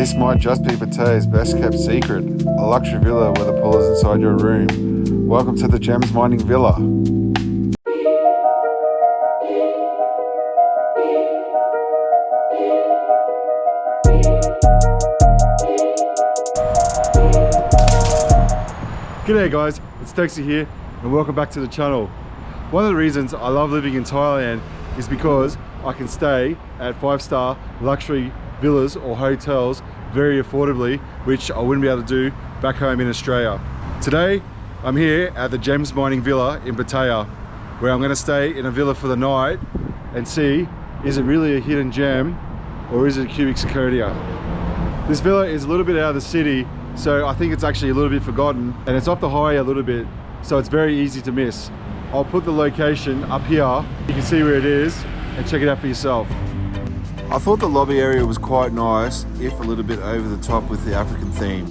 This might just be Pattaya's best kept secret, a luxury villa where the pool is inside your room. Welcome to the Gems Mining Villa. G'day guys, it's Dexter here and welcome back to the channel. One of the reasons I love living in Thailand is because I can stay at 5-star luxury villas or hotels very affordably, which I wouldn't be able to do back home in Australia. Today I'm here at the Gems Mining Villa in Pattaya, where I'm going to stay in a villa for the night and see, is it really a hidden gem or is it cubic zirconia? This villa is a little bit out of the city, so I think it's actually a little bit forgotten, and it's off the highway a little bit, so it's very easy to miss. I'll put the location up here, you can see where it is and check it out for yourself. I thought the lobby area was quite nice, if a little bit over the top with the African theme.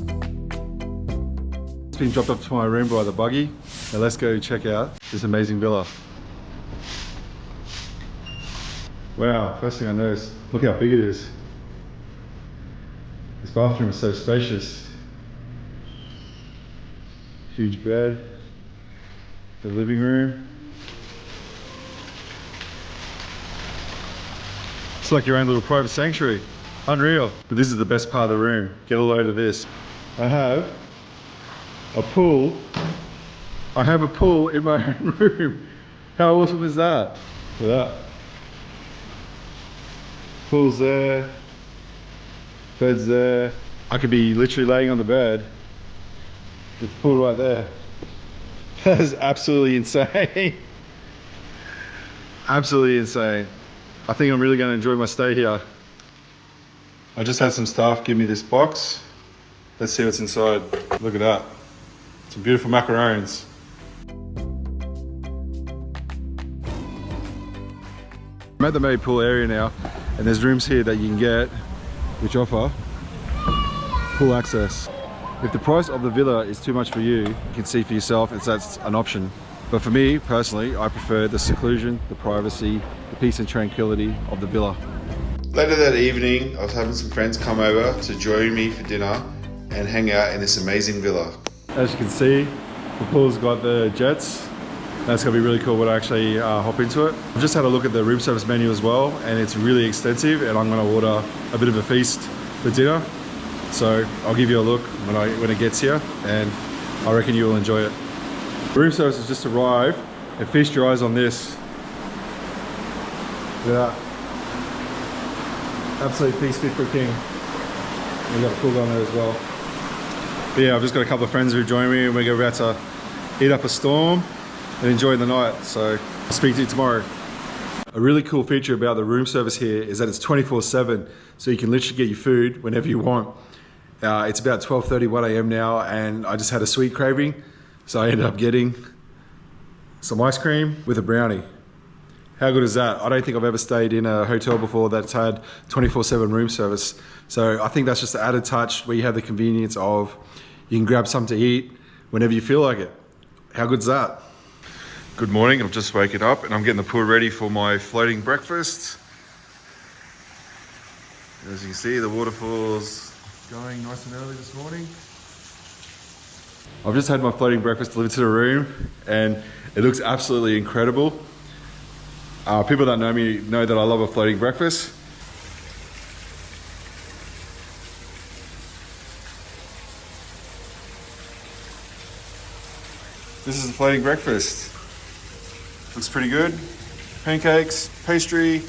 It's been dropped up to my room by the buggy. Now let's go check out this amazing villa. Wow, first thing I noticed, look how big it is. This bathroom is so spacious. Huge bed, the living room. It's like your own little private sanctuary. Unreal. But this is the best part of the room. Get a load of this. I have a pool. I have a pool in my own room. How awesome is that? Look at that. Pool's there. Bed's there. I could be literally laying on the bed with the pool right there. That is absolutely insane. Absolutely insane. I think I'm really going to enjoy my stay here. I just had some staff give me this box. Let's see what's inside. Look at that. Some beautiful macarons. I'm at the main pool area now, and there's rooms here that you can get which offer pool access. If the price of the villa is too much for you, you can see for yourself that's an option. But for me personally, I prefer the seclusion, the privacy, the peace and tranquility of the villa. Later that evening, I was having some friends come over to join me for dinner and hang out in this amazing villa. As you can see, the pool's got the jets. That's gonna be really cool when I actually hop into it. I've just had a look at the room service menu as well, and it's really extensive, and I'm gonna order a bit of a feast for dinner. So I'll give you a look when it gets here, and I reckon you will enjoy it. The room service has just arrived, and feast your eyes on this. Look at that. Absolute feast fit for a king. We've got a pool on there as well. But yeah, I've just got a couple of friends who join me, and we're about to eat up a storm and enjoy the night. So I'll speak to you tomorrow. A really cool feature about the room service here is that it's 24/7, so you can literally get your food whenever you want. It's about 12:30, 1 AM now, and I just had a sweet craving, so I ended up getting some ice cream with a brownie. How good is that? I don't think I've ever stayed in a hotel before that's had 24/7 room service. So I think that's just the added touch where you have the convenience of you can grab something to eat whenever you feel like it. How good's that? Good morning, I've just woken up and I'm getting the pool ready for my floating breakfast. As you can see, the waterfall's going nice and early this morning. I've just had my floating breakfast delivered to the room and it looks absolutely incredible. People that know me know that I love a floating breakfast. This is the floating breakfast. Looks pretty good. Pancakes, pastry,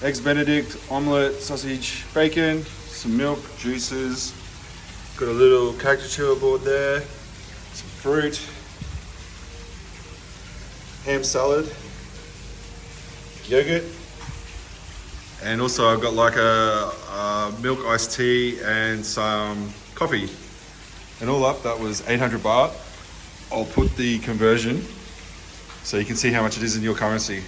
eggs Benedict, omelette, sausage, bacon, some milk, juices. Got a little caricature board there, some fruit, ham salad, yogurt, and also I've got like a milk iced tea and some coffee. And all up, that was 800 baht. I'll put the conversion so you can see how much it is in your currency.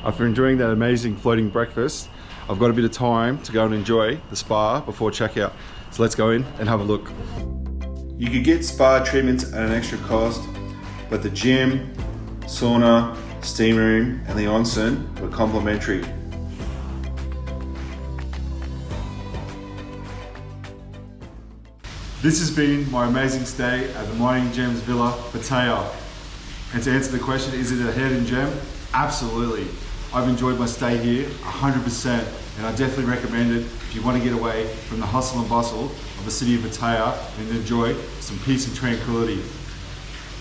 After enjoying that amazing floating breakfast, I've got a bit of time to go and enjoy the spa before checkout. So let's go in and have a look. You could get spa treatments at an extra cost, but the gym, sauna, steam room and the onsen were complimentary. This has been my amazing stay at the Mining Gems Villa Pattaya. And to answer the question, is it a hidden gem? Absolutely. I've enjoyed my stay here 100%, and I definitely recommend it if you want to get away from the hustle and bustle of the city of Pattaya and enjoy some peace and tranquility.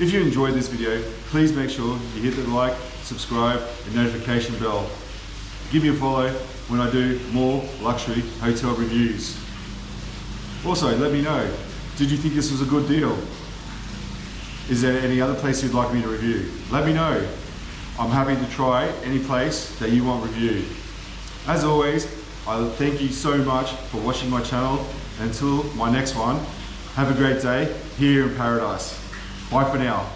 If you enjoyed this video, please make sure you hit the like, subscribe, and notification bell. Give me a follow when I do more luxury hotel reviews. Also, let me know, did you think this was a good deal? Is there any other place you'd like me to review? Let me know. I'm happy to try any place that you want reviewed. As always, I thank you so much for watching my channel. Until my next one, have a great day here in paradise. Bye for now.